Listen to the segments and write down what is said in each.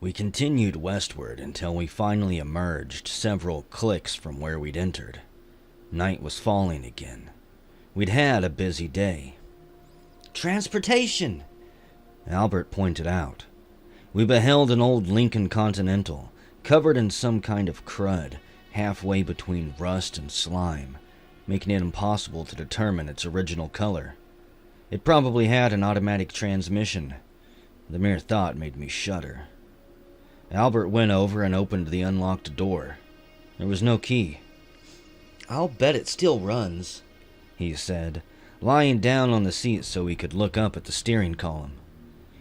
We continued westward until we finally emerged several clicks from where we'd entered. Night was falling again. We'd had a busy day. Transportation! Albert pointed out. We beheld an old Lincoln Continental, covered in some kind of crud, halfway between rust and slime, making it impossible to determine its original color. It probably had an automatic transmission. The mere thought made me shudder. Albert went over and opened the unlocked door. There was no key. I'll bet it still runs, he said, lying down on the seat so he could look up at the steering column.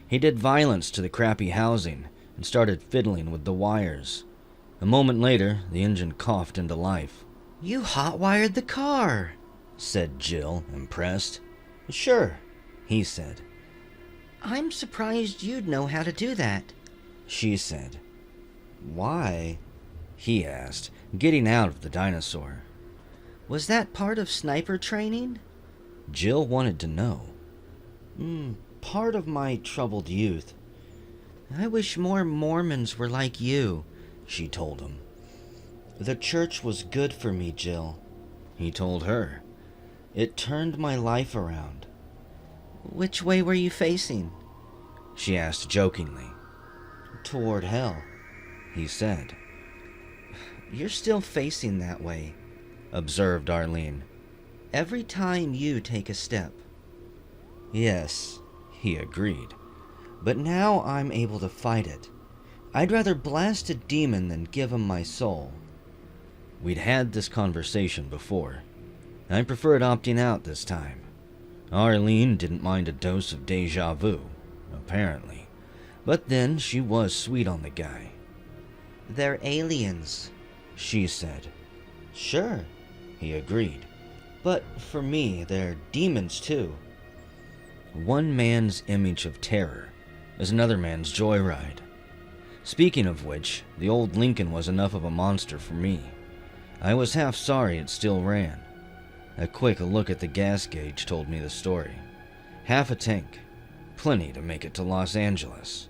He did violence to the crappy housing and started fiddling with the wires. A moment later, the engine coughed into life. You hot-wired the car, said Jill, impressed. Sure, he said. I'm surprised you'd know how to do that, she said. Why? He asked, getting out of the dinosaur. Was that part of sniper training? Jill wanted to know. Part of my troubled youth. I wish more Mormons were like you, she told him. The church was good for me, Jill, he told her. It turned my life around. Which way were you facing? She asked jokingly. Toward hell, he said. You're still facing that way, observed Arlene. Every time you take a step. Yes, he agreed. But now I'm able to fight it. I'd rather blast a demon than give him my soul. We'd had this conversation before. I preferred opting out this time. Arlene didn't mind a dose of deja vu, apparently. But then she was sweet on the guy. They're aliens, she said. Sure, he agreed. But for me, they're demons too. One man's image of terror is another man's joyride. Speaking of which, the old Lincoln was enough of a monster for me. I was half sorry it still ran. A quick look at the gas gauge told me the story. Half a tank. Plenty to make it to Los Angeles.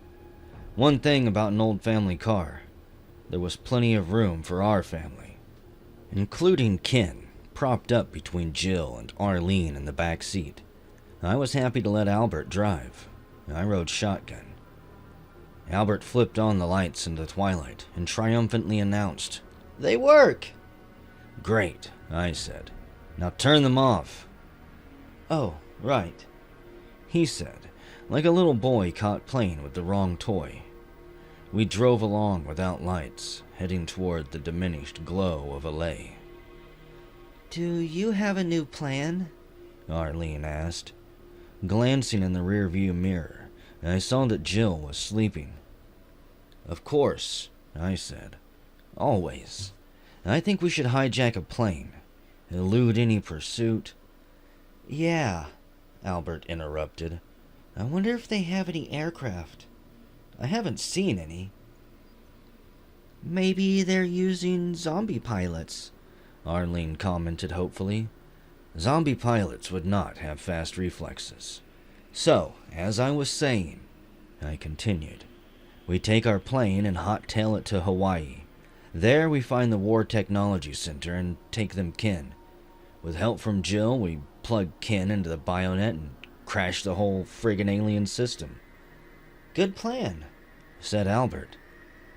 One thing about an old family car, there was plenty of room for our family, including Ken, propped up between Jill and Arlene in the back seat. I was happy to let Albert drive. I rode shotgun. Albert flipped on the lights in the twilight and triumphantly announced, They work! Great, I said. Now turn them off. Oh, right, he said, like a little boy caught playing with the wrong toy. We drove along without lights, heading toward the diminished glow of LA. Do you have a new plan? Arlene asked. Glancing in the rearview mirror, I saw that Jill was sleeping. Of course, I said. Always. I think we should hijack a plane. Elude any pursuit. Yeah, Albert interrupted. I wonder if they have any aircraft. I haven't seen any. Maybe they're using zombie pilots, Arlene commented hopefully. Zombie pilots would not have fast reflexes. So, as I was saying, I continued, we take our plane and hot-tail it to Hawaii. There we find the War Technology Center and take them Ken. With help from Jill, we plug Ken into the Bionet and crash the whole friggin' alien system. Good plan, said Albert.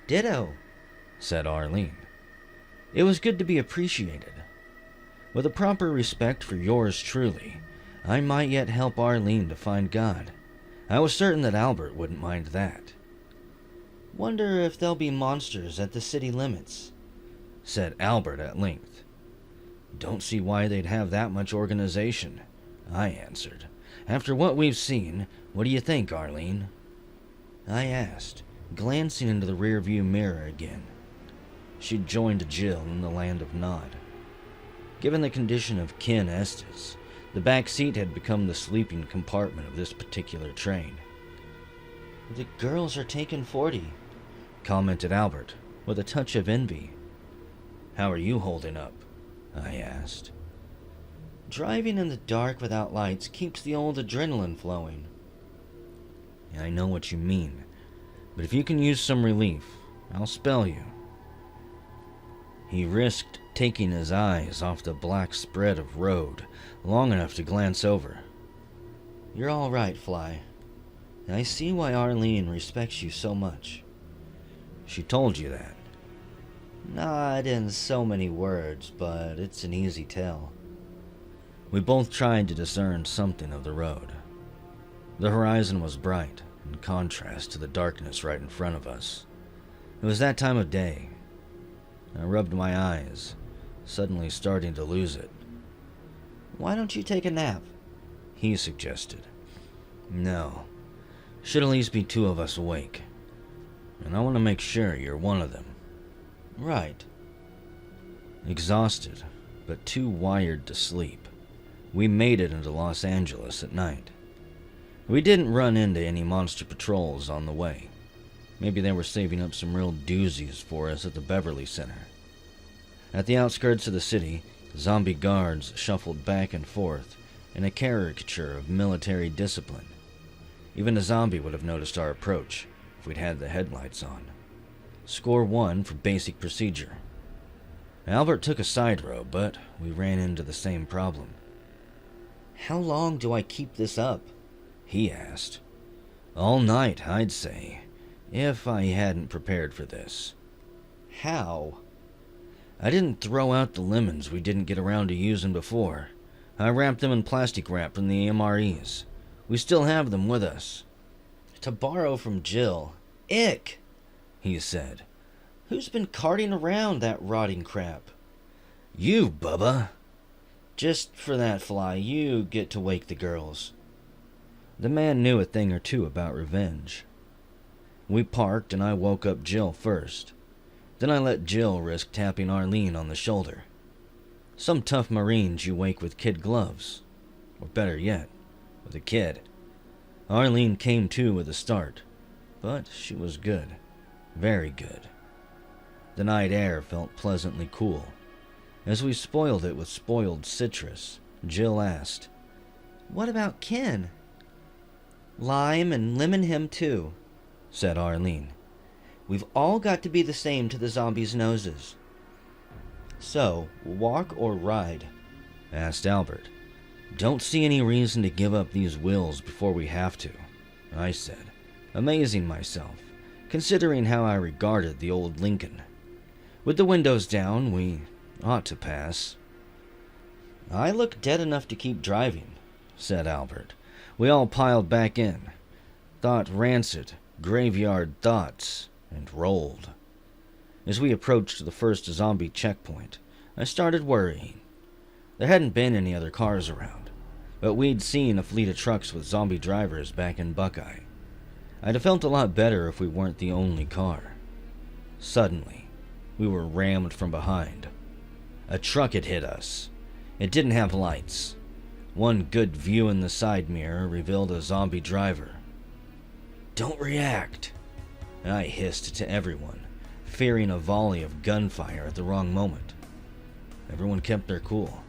Ditto, said Arlene. It was good to be appreciated. With a proper respect for yours truly, I might yet help Arlene to find God. I was certain that Albert wouldn't mind that. Wonder if there'll be monsters at the city limits, said Albert at length. Don't see why they'd have that much organization, I answered. After what we've seen, what do you think, Arlene? I asked, glancing into the rearview mirror again. She'd joined Jill in the land of Nod. Given the condition of Ken Estes, the back seat had become the sleeping compartment of this particular train. The girls are taking 40, commented Albert, with a touch of envy. How are you holding up? I asked. Driving in the dark without lights keeps the old adrenaline flowing. I know what you mean. But if you can use some relief, I'll spell you. He risked taking his eyes off the black spread of road long enough to glance over. You're all right, Fly. I see why Arlene respects you so much. She told you that? Not in so many words, but it's an easy tell. We both tried to discern something of the road. The horizon was bright, in contrast to the darkness right in front of us. It was that time of day. I rubbed my eyes, suddenly starting to lose it. Why don't you take a nap? He suggested. No. Should at least be two of us awake. And I want to make sure you're one of them. Right. Exhausted, but too wired to sleep, we made it into Los Angeles at night. We didn't run into any monster patrols on the way. Maybe they were saving up some real doozies for us at the Beverly Center. At the outskirts of the city, zombie guards shuffled back and forth in a caricature of military discipline. Even a zombie would have noticed our approach if we'd had the headlights on. Score 1 for basic procedure. Albert took a side road, but we ran into the same problem. How long do I keep this up? He asked. All night, I'd say, if I hadn't prepared for this. How? I didn't throw out the lemons we didn't get around to using before. I wrapped them in plastic wrap from the MREs. We still have them with us. To borrow from Jill. Ick, he said. Who's been carting around that rotting crap? You, Bubba. Just for that, Fly, you get to wake the girls. The man knew a thing or two about revenge. We parked and I woke up Jill first. Then I let Jill risk tapping Arlene on the shoulder. Some tough Marines you wake with kid gloves. Or better yet, with a kid. Arlene came to with a start, but she was good. Very good. The night air felt pleasantly cool. As we spoiled it with spoiled citrus, Jill asked, What about Ken? Lime and lemon him too, said Arlene. We've all got to be the same to the zombies' noses. So, walk or ride? Asked Albert. Don't see any reason to give up these wills before we have to, I said, amazing myself, considering how I regarded the old Lincoln. With the windows down, we ought to pass. I look dead enough to keep driving, said Albert. We all piled back in, thought rancid, graveyard thoughts, and rolled. As we approached the first zombie checkpoint, I started worrying. There hadn't been any other cars around, but we'd seen a fleet of trucks with zombie drivers back in Buckeye. I'd have felt a lot better if we weren't the only car. Suddenly, we were rammed from behind. A truck had hit us. It didn't have lights. One good view in the side mirror revealed a zombie driver. Don't react, I hissed to everyone, fearing a volley of gunfire at the wrong moment. Everyone kept their cool.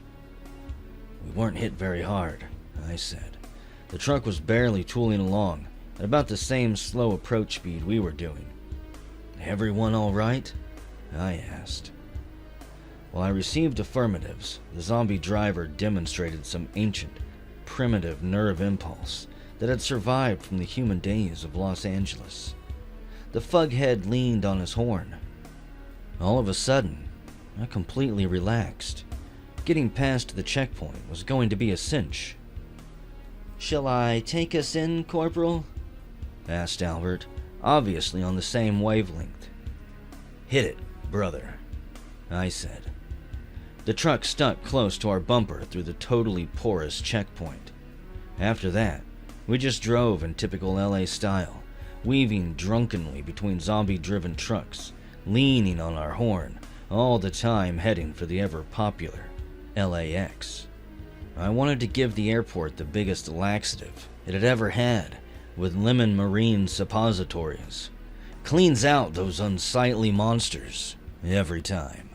We weren't hit very hard, I said. The truck was barely tooling along, at about the same slow approach speed we were doing. Everyone all right? I asked. While I received affirmatives, the zombie driver demonstrated some ancient, primitive nerve impulse that had survived from the human days of Los Angeles. The fughead leaned on his horn. All of a sudden, I completely relaxed. Getting past the checkpoint was going to be a cinch. Shall I take us in, Corporal? Asked Albert, obviously on the same wavelength. Hit it, brother, I said. The truck stuck close to our bumper through the totally porous checkpoint. After that, we just drove in typical LA style, weaving drunkenly between zombie-driven trucks, leaning on our horn, all the time heading for the ever-popular LAX. I wanted to give the airport the biggest laxative it had ever had, with lemon marine suppositories. Cleans out those unsightly monsters every time.